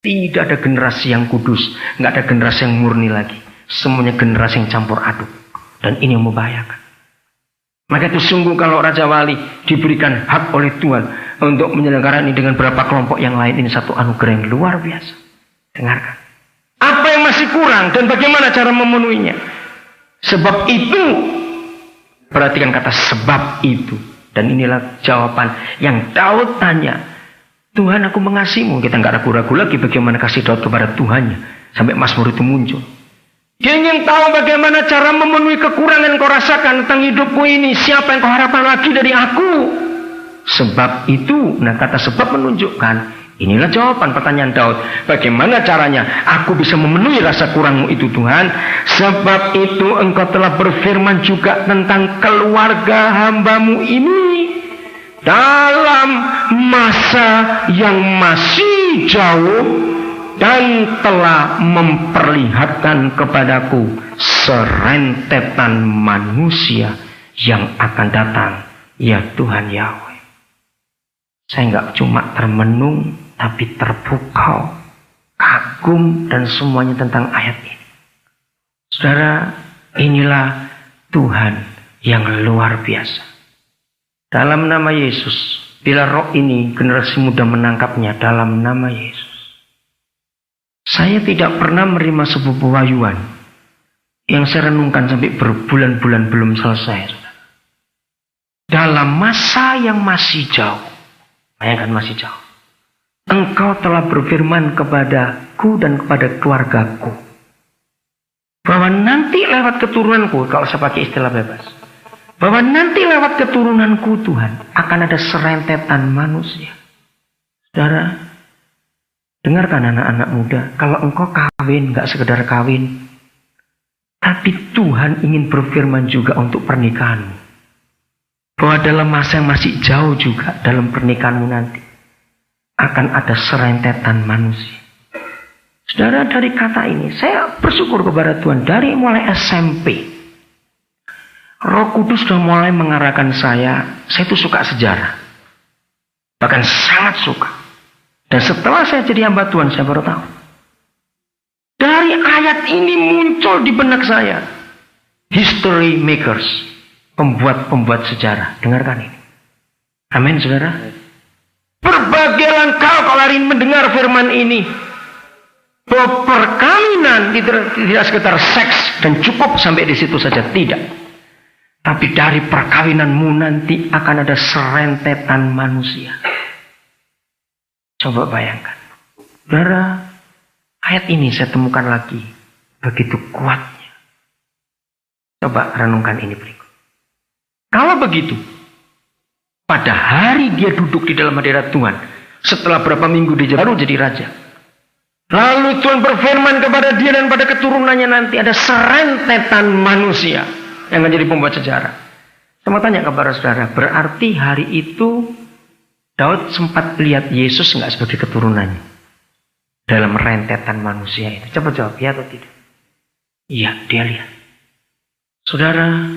Tidak ada generasi yang kudus, nggak ada generasi yang murni lagi. Semuanya generasi yang campur aduk. Dan ini yang membahayakan. Maka itu sungguh kalau Raja Wali diberikan hak oleh Tuhan untuk menyelenggarakan ini dengan beberapa kelompok yang lain, ini satu anugerah yang luar biasa. Dengarkan. Apa yang masih kurang dan bagaimana cara memenuhinya? Sebab itu, perhatikan kata sebab itu. Dan inilah jawaban yang Daud tanya. Tuhan, aku mengasihimu. Kita nggak ragu-ragu lagi bagaimana kasih Daud kepada Tuhannya. Sampai Mazmur itu muncul. Dia ingin tahu bagaimana cara memenuhi kekurangan yang kau rasakan tentang hidupku ini. Siapa yang kau harapkan lagi dari aku? Sebab itu, nah kata sebab menunjukkan, inilah jawaban pertanyaan Daud. Bagaimana caranya aku bisa memenuhi rasa kurangmu itu Tuhan? Sebab itu engkau telah berfirman juga tentang keluarga hambamu ini. Dalam masa yang masih jauh dan telah memperlihatkan kepadaku serentetan manusia yang akan datang, ya Tuhan Yahweh. Saya nggak cuma termenung, tapi terpukau, kagum dan semuanya tentang ayat ini. Saudara, inilah Tuhan yang luar biasa. Dalam nama Yesus, bila roh ini generasi muda menangkapnya dalam nama Yesus. Saya tidak pernah menerima sebuah pewahyuan yang saya renungkan sampai berbulan-bulan belum selesai. Dalam masa yang masih jauh, bayangkan masih jauh, engkau telah berfirman kepadaku dan kepada keluargaku bahwa nanti lewat keturunanku, kalau saya pakai istilah bebas, bahwa nanti lewat keturunanku Tuhan akan ada serentetan manusia. Saudara, dengarkan anak-anak muda, kalau engkau kawin, gak sekedar kawin, tapi Tuhan ingin berfirman juga untuk pernikahanmu. Bahwa dalam masa yang masih jauh juga, dalam pernikahanmu nanti, akan ada serentetan manusia. Saudara, dari kata ini, saya bersyukur kepada Tuhan, dari mulai SMP, Roh Kudus sudah mulai mengarahkan saya itu suka sejarah. Bahkan sangat suka. Dan setelah saya jadi hamba Tuhan, saya baru tahu. Dari ayat ini muncul di benak saya. History makers. Pembuat-pembuat sejarah. Dengarkan ini. Amin, saudara. Berbagai langkah kalau hari ini mendengar firman ini. Bahwa perkawinan tidak sekedar seks dan cukup sampai di situ saja. Tidak. Tapi dari perkawinanmu nanti akan ada serentetan manusia. Coba bayangkan. Saudara, ayat ini saya temukan lagi. Begitu kuatnya. Coba renungkan ini berikut. Kalau begitu, pada hari dia duduk di dalam hadirat Tuhan. Setelah berapa minggu dia baru jadi raja. Lalu Tuhan berfirman kepada dia dan pada keturunannya nanti ada serentetan manusia yang akan jadi pembuat sejarah. Saya mau tanya kepada saudara, berarti hari itu Daud sempat lihat Yesus nggak sebagai keturunannya dalam rentetan manusia itu? Coba jawab, ya atau tidak? Iya, dia lihat. Saudara,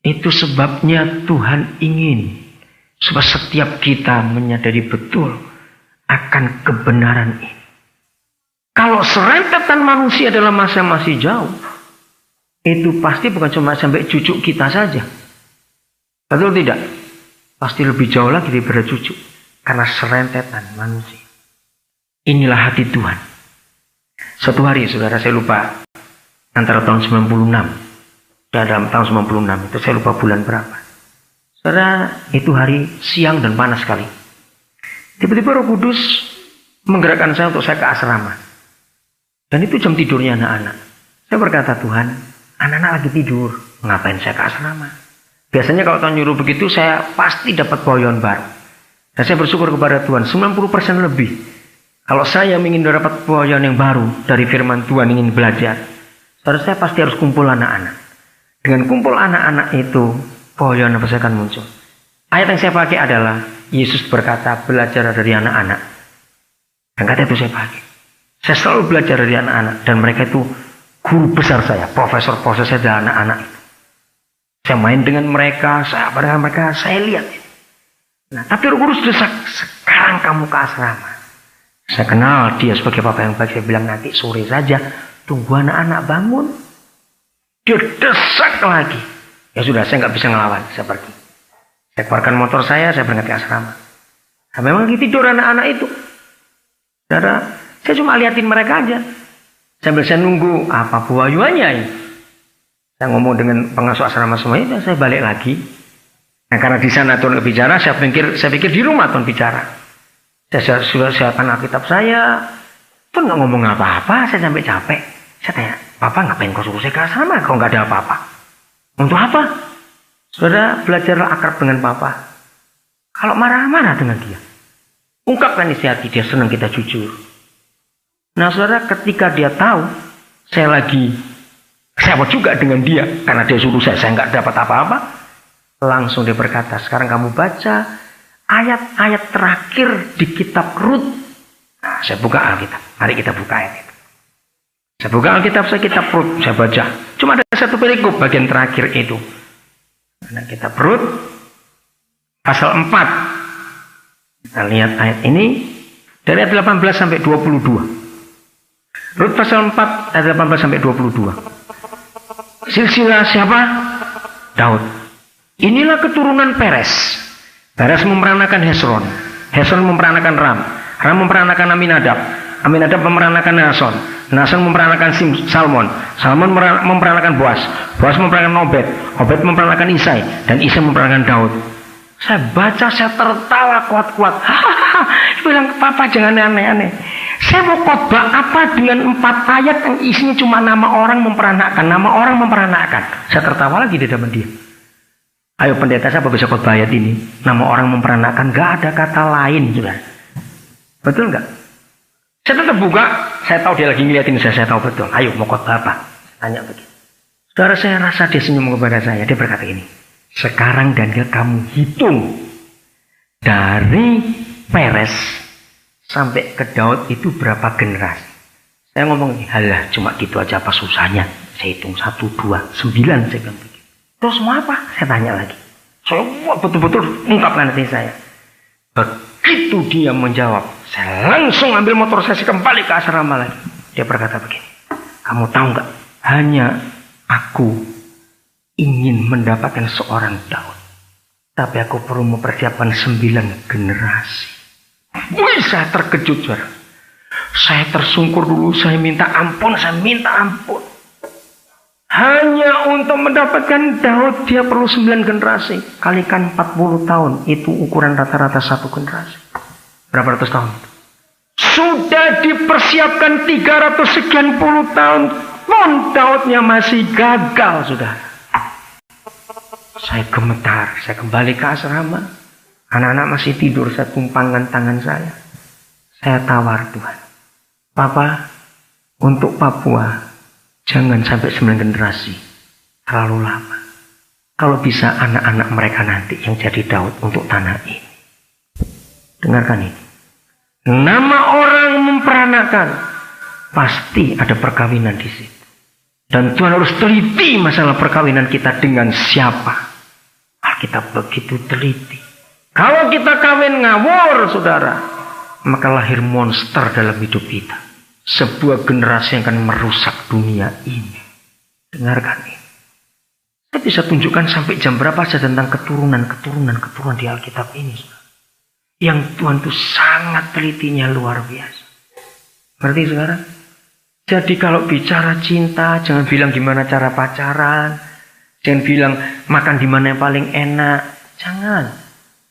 itu sebabnya Tuhan ingin supaya setiap kita menyadari betul akan kebenaran ini. Kalau serentetan manusia dalam masa masih jauh, itu pasti bukan cuma sampai cucu kita saja. Betul tidak? Pasti lebih jauh lagi daripada cucu. Karena serentetan manusia. Inilah hati Tuhan. Suatu hari, saudara, saya lupa. Antara tahun 96. Dan dalam tahun 96 itu saya lupa bulan berapa. Saudara, itu hari siang dan panas sekali. Tiba-tiba Roh Kudus menggerakkan saya untuk saya ke asrama. Dan itu jam tidurnya anak-anak. Saya berkata, Tuhan, anak-anak lagi tidur. Ngapain saya ke asrama? Biasanya kalau Tuhan nyuruh begitu, saya pasti dapat poyon baru. Dan saya bersyukur kepada Tuhan, 90% lebih. Kalau saya ingin dapat poyon yang baru dari firman Tuhan, ingin belajar, saya pasti harus kumpul anak-anak. Dengan kumpul anak-anak itu, poyon apa saya akan muncul. Ayat yang saya pakai adalah, Yesus berkata, belajar dari anak-anak. Dan kata itu saya pakai. Saya selalu belajar dari anak-anak. Dan mereka itu guru besar saya, profesor-profesor saya adalah anak-anak itu. Saya main dengan mereka, saya lihat. Nah, tapi Roh Kudus desak, sekarang kamu ke asrama. Saya kenal dia sebagai papa yang baik. Saya bilang nanti sore saja, tunggu anak-anak bangun. Dia desak lagi. Ya sudah, saya nggak bisa ngelawan, saya pergi. Saya keluarkan motor saya berangkat ke asrama. Nah, memang lagi tidur anak-anak itu. Saudara, saya cuma liatin mereka aja. Sambil saya nunggu apa buayuannya ini. Saya ngomong dengan pengasuh asrama semuanya, saya balik lagi. Nah, karena di sana Tuhan bicara, saya pikir di rumah Tuhan bicara. Saya sudah siapkan Alkitab saya. Tuhan nggak ngomong apa-apa, saya sampai capek. Saya tanya, Papa ngapain kau suruh saya ke asrama kalau nggak ada apa-apa? Untuk apa? Saudara, belajarlah akrab dengan Papa. Kalau marah-marah dengan dia, ungkapkan isi hati, dia senang kita jujur. Nah saudara, ketika dia tahu saya juga dengan dia, karena dia suruh saya nggak dapat apa-apa, langsung dia berkata, sekarang kamu baca ayat-ayat terakhir di kitab Rut. Nah, saya buka Alkitab. Mari kita buka ayat itu. Saya buka Alkitab, saya kitab Rut, saya baca. Cuma ada satu perikop bagian terakhir itu. Nah, kitab Rut pasal 4. Kita lihat ayat ini dari ayat 18 sampai 22. Rut pasal 4 ayat 18 sampai 22. Silsilah siapa? Daud. Inilah keturunan Peres. Peres memperanakan Hesron. Hesron memperanakan Ram. Ram memperanakan Aminadab. Aminadab memperanakan Nason. Nason memperanakan Salmon. Salmon memperanakan Boas. Boas memperanakan Obed. Obed memperanakan Isai. Dan Isai memperanakan Daud. Saya baca, saya tertawa kuat-kuat. Bilang, Papa jangan aneh-aneh. Saya mau khotbah apa dengan 4 ayat yang isinya cuma nama orang memperanakkan. Nama orang memperanakkan. Saya tertawa lagi di depan dia. Ayo pendeta, siapa bisa khotbah ayat ini? Nama orang memperanakkan, gak ada kata lain juga. Betul gak? Saya tetap buka. Saya tahu dia lagi ngeliatin saya tahu betul. Ayo mau khotbah apa? Tanya begitu. Saudara, saya rasa dia senyum kepada saya. Dia berkata ini. Sekarang Daniel, kamu hitung dari Peres sampai ke Daud itu berapa generasi? Saya ngomong, halah cuma gitu aja apa susahnya? Saya hitung 1, 2, 9 saya bilang begitu. Terus mau apa? Saya tanya lagi. Saya betul-betul ungkapkan hati saya. Begitu dia menjawab, saya langsung ambil motor saya kembali ke asrama lagi. Dia berkata begini, kamu tahu nggak? Hanya aku ingin mendapatkan seorang Daud, tapi aku perlu mempersiapkan 9 generasi. Wih, saya terkejut, saudara. Saya tersungkur dulu, saya minta ampun. Hanya untuk mendapatkan Daud, dia perlu 9 generasi. Kalikan 40 tahun, itu ukuran rata-rata 1 generasi. Berapa ratus tahun? Sudah dipersiapkan 300 sekian puluh tahun, pun Daudnya masih gagal, saudara. Saya gemetar, saya kembali ke asrama. Anak-anak masih tidur, saya tumpangkan tangan saya. Saya tawar Tuhan. Papa, untuk Papua, jangan sampai 9 generasi. Terlalu lama. Kalau bisa anak-anak mereka nanti yang jadi Daud untuk tanah ini. Dengarkan ini. Nama orang memperanakan. Pasti ada perkawinan di situ. Dan Tuhan harus teliti masalah perkawinan kita dengan siapa. Alkitab begitu teliti. Kalau kita kawin ngawur, saudara, maka lahir monster dalam hidup kita. Sebuah generasi yang akan merusak dunia ini. Dengarkan ini. Saya bisa tunjukkan sampai jam berapa saja tentang keturunan di Alkitab ini, saudara. Yang Tuhan itu sangat telitinya luar biasa. Berarti saudara? Jadi kalau bicara cinta, jangan bilang gimana cara pacaran. Jangan bilang makan di mana yang paling enak. Jangan.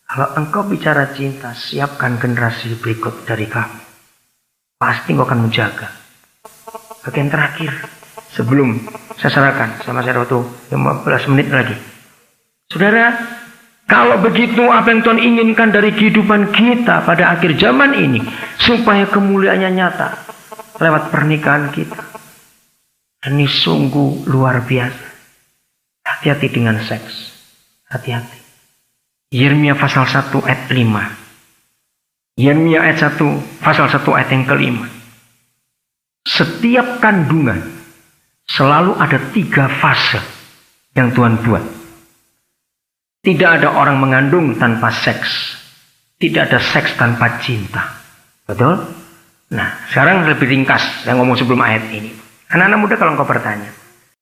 Kalau engkau bicara cinta, siapkan generasi berikut dari kamu. Pasti engkau akan menjaga. Bagian terakhir, sebelum saya serahkan sama saya waktu 15 menit lagi. Saudara, kalau begitu apa yang Tuhan inginkan dari kehidupan kita pada akhir zaman ini, supaya kemuliaannya nyata lewat pernikahan kita. Ini sungguh luar biasa. Hati-hati dengan seks. Hati-hati. Yeremia pasal 1 ayat 5. Yeremia ayat 1 pasal 1 ayat yang ke-5. Setiap kandungan selalu ada 3 fase yang Tuhan buat. Tidak ada orang mengandung tanpa seks. Tidak ada seks tanpa cinta. Betul? Nah, sekarang lebih ringkas saya ngomong sebelum ayat ini. Anak-anak muda kalau engkau bertanya,